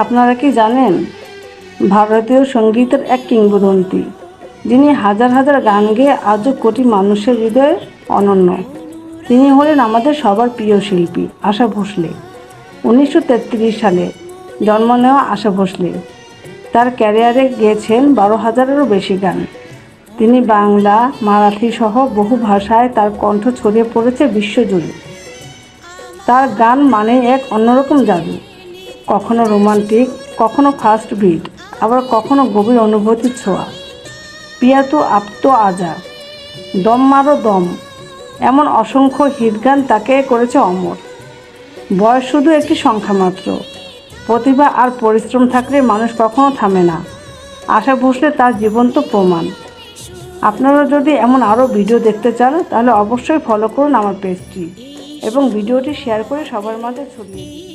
আপনারা কি জানেন, ভারতীয় সঙ্গীতের এক কিংবদন্তি, যিনি হাজার হাজার গান গেয়ে আজও কোটি মানুষের হৃদয়ে অনন্য, তিনি হলেন আমাদের সবার প্রিয় শিল্পী আশা ভোসলে। 1933 সালে জন্ম নেওয়া আশা ভোসলে তার ক্যারিয়ারে গেয়েছেন 12,000-এরও বেশি গান। তিনি বাংলা, মারাঠি সহ বহু ভাষায় তার কণ্ঠ ছড়িয়ে পড়েছে বিশ্বজুড়ে। তার গান মানে এক অন্যরকম জাদু, কখনো রোমান্টিক, কখনো ফাস্ট বিট, আবার কখনো গভীর অনুভূতির ছোঁয়া। পিয়া তো আপ তো আজা, দম মারো দম, এমন অসংখ্য হিট গান তাকে করেছে অমর। বয়স শুধু একটি সংখ্যা মাত্র, প্রতিভা আর পরিশ্রম থাকলে মানুষ কখনো থামে না। আশা ভোসলে তার জীবন্ত প্রমাণ। আপনারা যদি এমন আরও ভিডিও দেখতে চান তাহলে অবশ্যই ফলো করুন আমার পেজটি এবং ভিডিওটি শেয়ার করে সবার মাঝে ছড়িয়ে দিন।